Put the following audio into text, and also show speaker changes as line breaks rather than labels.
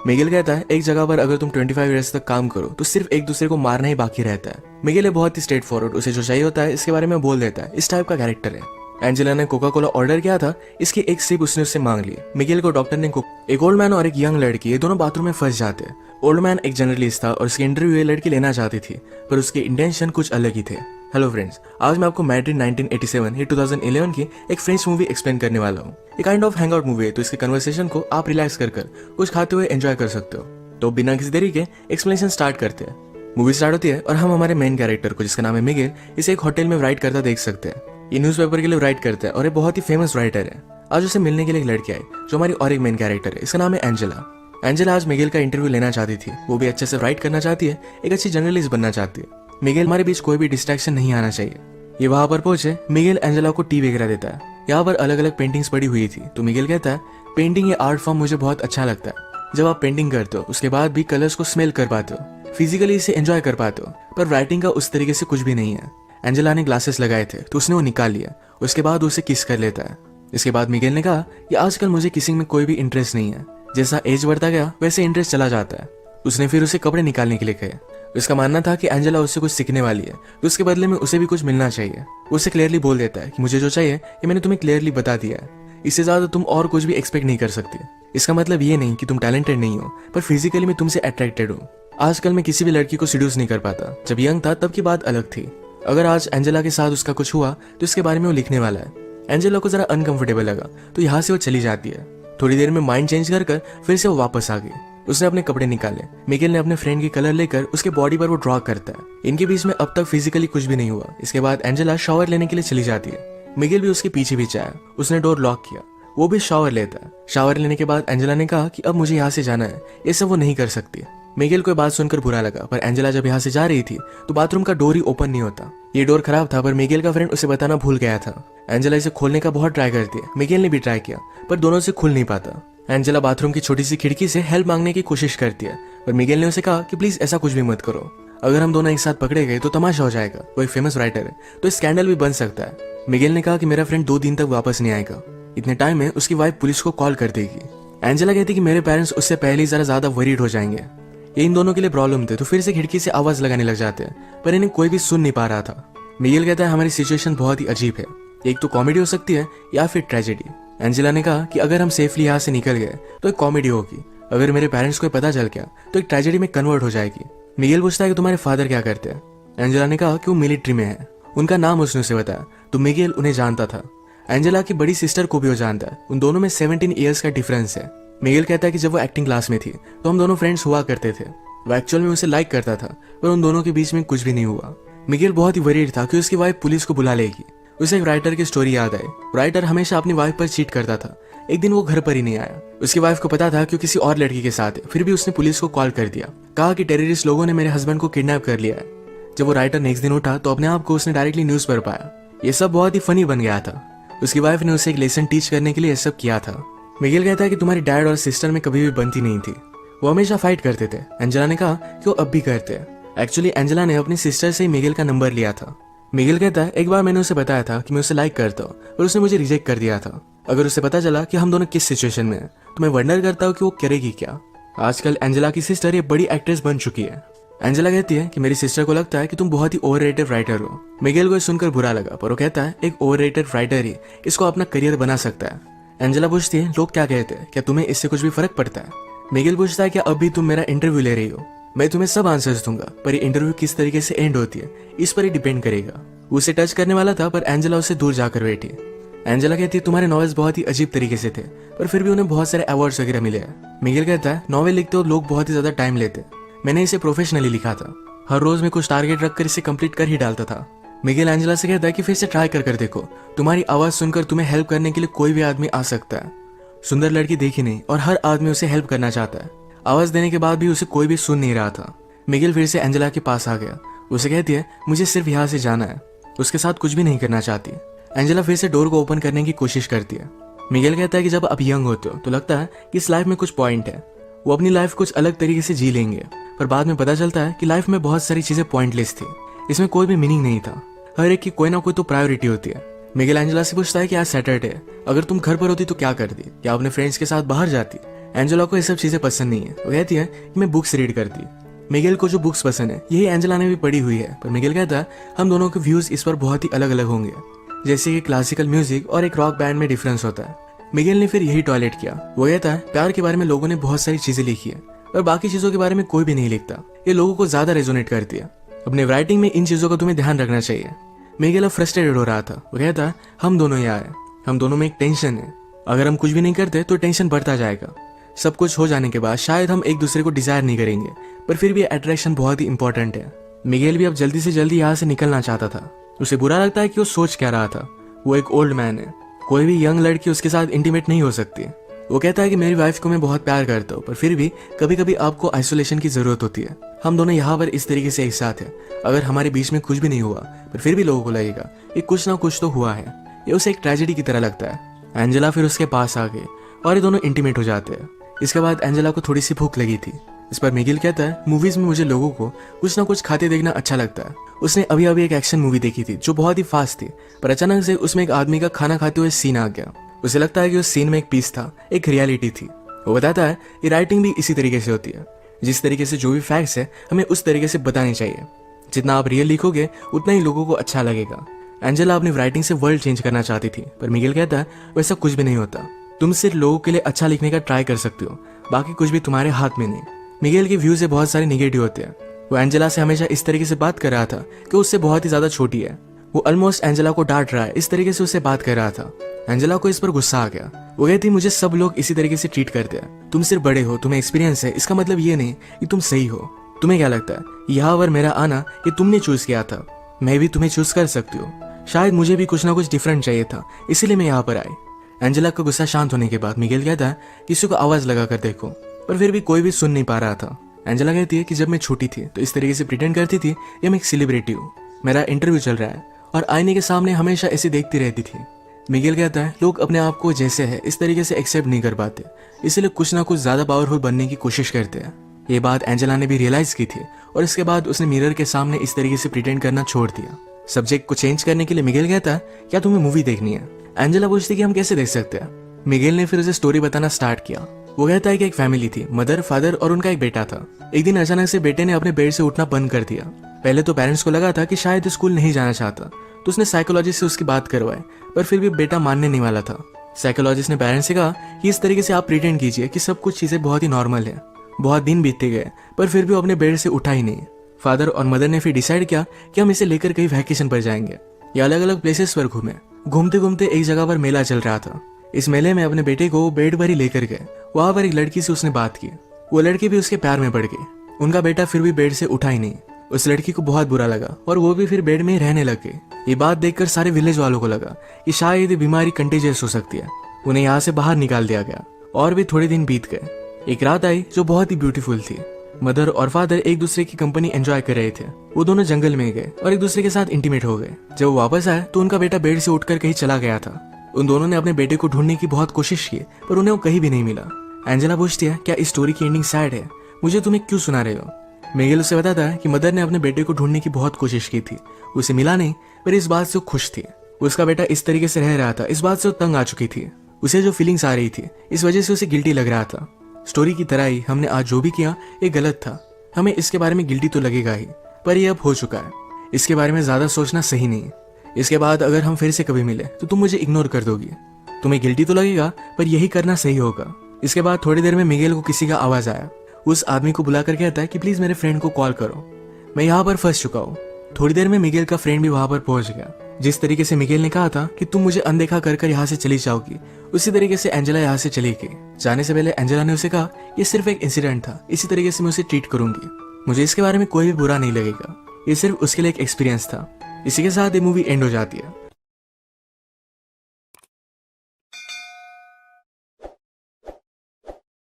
मिगेल कहता है एक जगह पर अगर तुम 25 ईयर्स तक काम करो तो सिर्फ एक दूसरे को मारना ही बाकी रहता है। मिगेल बहुत ही स्ट्रेट फॉरवर्ड, उसे जो चाहिए होता है इसके बारे में बोल देता है। इस टाइप का कैरेक्टर है। एंजेला ने कोका कोला ऑर्डर किया था, इसकी एक सिप उसने उससे मांग ली। मिगेल को डॉक्टर ने एक ओल्ड मैन और एक यंग लड़की, ये दोनों बाथरूम में फंस जाते हैं। ओल्ड मैन एक जर्नलिस्ट था और उसकी इंटरव्यू ये लड़की लेना चाहती थी, पर उसके इंटेंशन कुछ अलग ही थे। हेलो फ्रेंड्स, आज मैं आपको मैड्रिड 1987 या 2011 की एक फ्रेंच मूवी एक्सप्लेन करने वाला हूँ। ये काइंड ऑफ हैंगआउट मूवी है, तो इसके कन्वर्सेशन को आप रिलैक्स कर कुछ खाते हुए एंजॉय कर सकते हो। तो बिना किसी देरी के एक्सप्लेनेशन स्टार्ट करते हैं। मूवी स्टार्ट होती है और हम हमारे मेन कैरेक्टर को, जिसका नाम है मिगेल, इसे एक होटल में राइट करता देख सकते हैं। ये न्यूज़पेपर के लिए राइट करता है और ये बहुत ही फेमस राइटर है। आज उसे मिलने के लिए एक लड़की आई जो हमारी और एक मेन कैरेक्टर है, इसका नाम है एंजेला। एंजेला आज मिगेल का इंटरव्यू लेना चाहती थी, वो भी अच्छे से राइट करना चाहती है, एक अच्छी जर्नलिस्ट बनना चाहती है। मिगेल, हमारे बीच कोई भी डिस्ट्रैक्शन नहीं आना चाहिए। ये वहां पर पहुंचे, मिगेल एंजेला को टी वगैरह देता है। यहाँ पर अलग अलग पेंटिंग्स पड़ी हुई थी, तो मिगेल कहता है पेंटिंग ये आर्ट फॉर्म मुझे बहुत अच्छा लगता है। जब आप पेंटिंग करते हो उसके बाद भी कलर्स को स्मेल कर पाते हो, फिजिकली इसे एंजॉय कर पाते हो, पर राइटिंग का उस तरीके से कुछ भी नहीं है। एंजेला ने ग्लासेस लगाए थे तो उसने वो निकाल लिया, उसके बाद उसे किस कर लेता है। इसके बाद मिगेल ने कहा कि आजकल मुझे किसिंग में कोई भी इंटरेस्ट नहीं है, जैसा एज बढ़ता गया वैसे इंटरेस्ट चला जाता है। उसने फिर उसे कपड़े निकालने के लिए कहे। उसका मानना था कि एंजेला उससे कुछ सीखने वाली है, तो उसके बदले में उसे भी कुछ मिलना चाहिए। उसे क्लियरली बोल देता है कि मुझे जो चाहिए ये मैंने तुम्हें क्लियरली बता दिया है, इससे ज्यादा तुम और कुछ भी एक्सपेक्ट नहीं कर सकती। इसका मतलब ये नहीं कि तुम टैलेंटेड नहीं हो, पर फिजिकली मैं तुमसे अट्रैक्टेड हूँ। आजकल मैं किसी भी लड़की को सीड्यूस नहीं कर पाता। जब यंग था तब की बात अलग थी। अगर आज एंजेला के साथ उसका कुछ हुआ तो इसके बारे में वो लिखने वाला है। एंजेला को जरा अनकंफर्टेबल लगा तो यहाँ से वो चली जाती है। थोड़ी देर में माइंड चेंज कर फिर से वो वापस आ गई। उसने अपने कपड़े निकाले। मिगेल ने अपने फ्रेंड की कलर लेकर उसके बॉडी पर वो ड्रॉ करता है। इनके बीच में अब तक फिजिकली कुछ भी नहीं हुआ। इसके बाद एंजेला शावर लेने के लिए चली जाती है। मिगेल भी उसके पीछे पीछे आया। उसने डोर लॉक किया, वो भी शावर लेता है। शावर लेने के बाद एंजेला ने कहा कि अब मुझे यहाँ से जाना है, ये सब वो नहीं कर सकती। मिगेल को बात सुनकर बुरा लगा, पर एंजेला जब यहाँ से जा रही थी तो बाथरूम का डोर ही ओपन नहीं होता। ये डोर खराब था, पर मिगेल का फ्रेंड उसे बताना भूल गया था। एंजेला इसे खोलने का बहुत ट्राई करती है। मिगेल ने भी ट्राई किया, पर दोनों से खुल नहीं पाता। एंजेला बाथरूम की छोटी सी खिड़की से हेल्प मांगने की कोशिश करती है, पर मिगेल ने उसे कहा कि प्लीज ऐसा कुछ भी मत करो। अगर हम दोनों एक साथ पकड़े गए तो तमाशा हो जाएगा। वो एक फेमस राइटर है, तो स्कैंडल भी बन सकता है। मिगेल ने कहा कि मेरा फ्रेंड 2 दिन तक वापस नहीं आएगा। इतने टाइम में उसकी वाइफ पुलिस को कॉल कर देगी। एंजेला कहती कि मेरे पेरेंट्स उससे पहले ही जरा ज्यादा वरीड हो जाएंगे। ये इन दोनों के लिए प्रॉब्लम थे, तो फिर से खिड़की से आवाज लगाने लग जाते हैं, पर इन्हें कोई भी सुन नहीं पा रहा था। मिगेल कहता है हमारी सिचुएशन बहुत ही अजीब है, एक तो कॉमेडी हो सकती है या फिर ट्रेजेडी। एंजेला ने कहा कि अगर हम सेफली यहाँ से निकल गए तो एक कॉमेडी होगी, अगर मेरे पेरेंट्स को पता चल गया तो एक ट्रेजेडी में कन्वर्ट हो जाएगी। मिगेल पूछता है कि तुम्हारे फादर क्या करते हैं। एंजेला ने कहा कि वो मिलिट्री में है। उनका नाम उसने उसे बताया, तो मिगेल उन्हें जानता था। एंजेला की बड़ी सिस्टर को भी वो जानता है। उन दोनों में 17 ईयर्स का डिफरेंस है। मिगेल कहता है कि जब वो एक्टिंग क्लास में थी तो हम दोनों फ्रेंड्स हुआ करते थे। वो एक्चुअल में उसे लाइक करता था, पर उन दोनों के बीच में कुछ भी नहीं हुआ। मिगेल बहुत ही वरीड था कि उसकी वाइफ पुलिस को बुला लेगी। उसे एक राइटर की स्टोरी याद आई। राइटर हमेशा अपनी वाइफ पर चीट करता था। एक दिन वो घर पर ही नहीं आया। उसकी वाइफ को पता था कि वो किसी और लड़की के साथ है, फिर भी उसने पुलिस को कॉल कर दिया। कहा कि टेररिस्ट लोगों ने मेरे हस्बैंड को किडनैप कर लिया है। जब वो राइटर नेक्स्ट दिन उठा तो अपने आप को उसने डायरेक्टली न्यूज पर पाया। ये सब बहुत ही फनी बन गया था। उसकी वाइफ ने उसे एक लेसन टीच करने के लिए सब किया था। मिगेल कहता है कि तुम्हारी डैड और सिस्टर में कभी भी बनती नहीं थी, वो हमेशा फाइट करते थे। एंजेला ने कहा कि वो अब भी करते हैं। एक्चुअली एंजेला ने अपनी सिस्टर से ही मिगेल का नंबर लिया था। मिगेल कहता है एक बार मैंने उसे बताया था कि मैं उसे लाइक करता हूँ, पर उसने मुझे रिजेक्ट कर दिया था। अगर उसे पता चला कि हम दोनों किस सिचुएशन में हैं, तो मैं वंडर करता हूँ कि वो करेगी क्या। आजकल एंजेला की सिस्टर ये बड़ी एक्ट्रेस बन चुकी है। एंजेला कहती है कि मेरी सिस्टर को लगता है कि तुम बहुत ही ओवररेटेड राइटर हो। मिगेल को सुनकर बुरा लगा, पर वो कहता है एक ओवररेटेड राइटर ही इसको अपना करियर बना सकता है। एंजेला पूछती है लोग क्या कहते हैं, क्या तुम्हें इससे कुछ भी फर्क पड़ता है। मिगेल पूछता है क्या अब भी तुम मेरा इंटरव्यू ले रही हो। मैं तुम्हें सब आंसर्स दूंगा, पर ये इंटरव्यू किस तरीके से एंड होती है इस पर ही डिपेंड करेगा। उसे टच करने वाला था, पर एंजेला उससे दूर जाकर बैठी। एंजेला कहती है तुम्हारे नॉवेल्स बहुत ही अजीब तरीके से थे, पर फिर भी उन्हें बहुत सारे अवार्ड्स वगैरह मिले हैं। मिगेल कहता है नॉवेल लिखते हो लोग बहुत ही ज्यादा टाइम लेते, मैंने इसे प्रोफेशनली लिखा था। हर रोज में कुछ टारगेट रखकर इसे कंप्लीट कर ही डालता था। मिगेल एंजेला से कहता है कि फिर से ट्राई कर देखो, तुम्हारी आवाज सुनकर तुम्हें हेल्प करने के लिए कोई भी आदमी आ सकता है। सुंदर लड़की देखी नहीं और हर आदमी उसे हेल्प करना चाहता है। आवाज देने के बाद भी उसे कोई भी सुन नहीं रहा था। मिगेल फिर से एंजेला के पास आ गया। उसे कहती है मुझे सिर्फ यहाँ से जाना है, उसके साथ कुछ भी नहीं करना चाहती। एंजेला फिर से डोर को ओपन करने की कोशिश करती है। मिगेल कहता है कि जब आप यंग होते हो तो लगता है कि इस लाइफ में कुछ पॉइंट है, वो अपनी लाइफ कुछ अलग तरीके से जी लेंगे, पर बाद में पता चलता है कि लाइफ में बहुत सारी चीजें पॉइंटलेस थी, इसमें कोई भी मीनिंग नहीं था। हर एक की कोई ना कोई तो प्रायोरिटी होती है। मिगेल एंजेला से पूछता है कि आज सैटरडे है, अगर तुम घर पर होती तो क्या करती, क्या अपने फ्रेंड्स के साथ बाहर जाती, एंजेला को ये सब चीजें पसंद नहीं है। वो कहती है कि मैं बुक्स रीड करती। मिगेल को जो बुक्स पसंद है यही एंजेला ने भी पढ़ी हुई है, पर मिगेल कहता है हम दोनों के व्यूज इस पर बहुत ही अलग अलग होंगे, जैसे कि क्लासिकल म्यूजिक और एक रॉक बैंड में डिफरेंस होता है। मिगेल ने फिर यही टॉयलेट किया। वो कहता है प्यार के बारे में लोगों ने बहुत सारी चीजें लिखी है और बाकी चीजों के बारे में कोई भी नहीं लिखता, ये लोगों को ज्यादा रेजोनेट करती है। अपने राइटिंग में इन चीजों का तुम्हें ध्यान रखना चाहिए। मिगेल अब फ्रस्ट्रेटेड हो रहा था। वो कहता है हम दोनों यहाँ है, हम दोनों में एक टेंशन है, अगर हम कुछ भी नहीं करते तो टेंशन बढ़ता जाएगा। सब कुछ हो जाने के बाद शायद हम एक दूसरे को डिजायर नहीं करेंगे, पर फिर भी अट्रैक्शन बहुत ही इंपॉर्टेंट है। मिगेल भी अब जल्दी से जल्दी यहाँ से निकलना चाहता था। उसे बुरा लगता है कि वो सोच क्या रहा था। वो एक ओल्ड मैन है, कोई भी यंग लड़की उसके साथ इंटीमेट नहीं हो सकती। वो कहता है कि मेरी वाइफ को मैं बहुत प्यार करता हूँ, पर फिर भी कभी कभी आपको आइसोलेशन की जरूरत होती है। हम दोनों यहाँ पर इस तरीके से एक साथ है, अगर हमारे बीच में कुछ भी नहीं हुआ पर फिर भी लोगों को लगेगा कि कुछ ना कुछ तो हुआ है। ये उसे एक ट्रेजेडी की तरह लगता है। एंजेला फिर उसके पास आ गई और ये दोनों इंटीमेट हो जाते हैं। इसके बाद एंजेला को थोड़ी सी भूख लगी थी। इस पर मिगेल कहता है मूवीज में मुझे लोगों को कुछ ना कुछ खाते देखना अच्छा लगता है। उसने अभी अभी एक एक्शन मूवी देखी थी जो बहुत ही फास्ट थी, पर अचानक से उसमें एक आदमी का खाना खाते हुए सीन आ गया। उसे लगता है कि उस सीन में एक पीस था, एक रियलिटी थी। वो बताता है कि राइटिंग भी इसी तरीके से होती है, जिस तरीके से जो भी फैक्ट्स है हमें उस तरीके से बतानी चाहिए। जितना आप रियल लिखोगे उतना ही लोगों को अच्छा लगेगा। एंजेला अपनी राइटिंग से वर्ल्ड चेंज करना चाहती थी, पर मिगेल कहता है वैसा कुछ भी नहीं होता। तुम सिर्फ लोगों के लिए अच्छा लिखने का ट्राई कर सकते हो, बाकी कुछ भी तुम्हारे हाथ में नहीं। मिगेल के व्यू से बहुत सारे निगेटिव होते हैं। वो एंजेला से हमेशा इस तरीके से बात कर रहा था कि उससे बहुत ही ज्यादा छोटी है। वो ऑलमोस्ट एंजेला को डांट रहा है, इस तरीके से उससे बात कर रहा था। एंजेला को इस पर गुस्सा आ गया। वो कहती मुझे सब लोग इसी तरीके से ट्रीट करते हैं, तुम सिर्फ बड़े हो, तुम्हें एक्सपीरियंस है, इसका मतलब ये नहीं कि तुम सही हो। तुम्हें क्या लगता है यहाँ पर मेरा आना ये तुमने चूज किया था? मैं भी तुम्हें चूज कर सकती हूँ। शायद मुझे भी कुछ ना कुछ डिफरेंट चाहिए था, इसीलिए मैं यहाँ पर आई। एंजेला का गुस्सा शांत होने के बाद मिगेल कहता है किसी को आवाज लगा कर देखो, पर फिर भी कोई भी सुन नहीं पा रहा था। एंजेला कहती है कि जब मैं छोटी थी तो इस तरीके से प्रिटेंड करती थी कि मैं एक सेलिब्रिटी हूँ, मेरा इंटरव्यू चल रहा है, और आईने के सामने हमेशा ऐसे देखती रहती थी। मिगेल कहता है लोग अपने आप को जैसे है इस तरीके से एक्सेप्ट नहीं कर पाते, इसलिए कुछ ना कुछ ज्यादा पावरफुल बनने की कोशिश करते हैं। ये बात एंजेला ने भी रियलाइज की थी और इसके बाद उसने मिरर के सामने इस तरीके से प्रिटेंड करना छोड़ दिया। सब्जेक्ट को चेंज करने के लिए मिगेल कहता है क्या तुम्हें मूवी देखनी है? एंजेला पूछती कि हम कैसे देख सकते हैं। मिगेल ने फिर उसे स्टोरी बताना स्टार्ट किया। वो कहता है कि एक फैमिली थी, मदर, फादर और उनका एक बेटा था। एक दिन अचानक से बेटे ने अपने बेड से उठना बंद कर दिया। पहले तो पेरेंट्स को लगा था कि शायद स्कूल नहीं जाना चाहता, तो उसने साइकोलॉजिस्ट से उसकी बात करवाई, पर फिर भी बेटा मानने नहीं वाला था। साइकोलॉजिस्ट ने पेरेंट्स से कहा कि इस तरीके से आप प्रिटेंड कीजिए कि सब कुछ चीजें बहुत ही नॉर्मल है। बहुत दिन बीतते गए पर फिर भी वो अपने बेड से उठा ही नहीं। फादर और मदर ने फिर डिसाइड किया कि हम इसे लेकर कहीं वैकेशन पर जाएंगे। ये अलग अलग प्लेसेस पर घूमे। घूमते घूमते एक जगह पर मेला चल रहा था। इस मेले में अपने बेटे को बेड पर ही लेकर गए। वहां पर एक लड़की से उसने बात की। वो लड़की भी उसके प्यार में पड़ गई। उनका बेटा फिर भी बेड से उठा ही नहीं। उस लड़की को बहुत बुरा लगा और वो भी फिर बेड में ही रहने लग गई। ये बात देखकर सारे विलेज वालों को लगा कि शायद ये बीमारी कंटेजियस हो सकती है। उन्हें यहाँ से बाहर निकाल दिया गया और भी थोड़े दिन बीत गए। एक रात आई जो बहुत ही ब्यूटीफुल थी। मदर और फादर एक दूसरे की कंपनी एंजॉय कर रहे थे। वो दोनों जंगल में गए और एक दूसरे के साथ इंटीमेट हो गए। जब वो वापस आए तो उनका बेटा बेड से उठकर कहीं चला गया था। उन दोनों ने अपने बेटे को ढूंढने की बहुत कोशिश की पर उन्हें वो कहीं भी नहीं मिला। एंजेला पूछती है क्या इस स्टोरी की एंडिंग सैड है? मुझे तुम्हें क्यों सुना रहे हो? मिगेल उसे बताता है कि मदर ने अपने बेटे को ढूंढने की बहुत कोशिश की थी, उसे मिला नहीं, पर इस बात से वो खुश थी। उसका बेटा इस तरीके से रह रहा था, इस बात से वो तंग आ चुकी थी। उसे जो फीलिंग्स आ रही थी इस वजह से उसे गिल्टी लग रहा था। स्टोरी की तरह ही हमने आज जो भी किया ये गलत था। हमें इसके बारे में गिल्टी तो लगेगा ही, पर ये अब हो चुका है। इसके बारे में ज्यादा सोचना सही नहीं। इसके बाद अगर हम फिर से कभी मिले तो तुम मुझे इग्नोर कर दोगी। तुम्हें गिल्टी तो लगेगा पर यही करना सही होगा। इसके बाद थोड़ी देर में मिगेल को किसी का आवाज आया। उस आदमी को बुलाकर कहता है कि प्लीज मेरे फ्रेंड को कॉल करो, मैं यहाँ पर फंस चुका हूँ। थोड़ी देर में मिगेल का फ्रेंड भी वहां पर पहुंच गया। जिस तरीके से मिगेल ने कहा था कि तुम मुझे अनदेखा कर यहाँ से चली जाओगी, उसी तरीके से एंजेला यहाँ से चली गई। जाने से पहले एंजेला ने उसे कहा ये सिर्फ एक इंसिडेंट था, इसी तरीके से मैं उसे ट्रीट करूंगी, मुझे इसके बारे में कोई भी बुरा नहीं लगेगा, ये सिर्फ उसके लिए एक एक्सपीरियंस था। इसी के साथ ये मूवी एंड हो जाती है।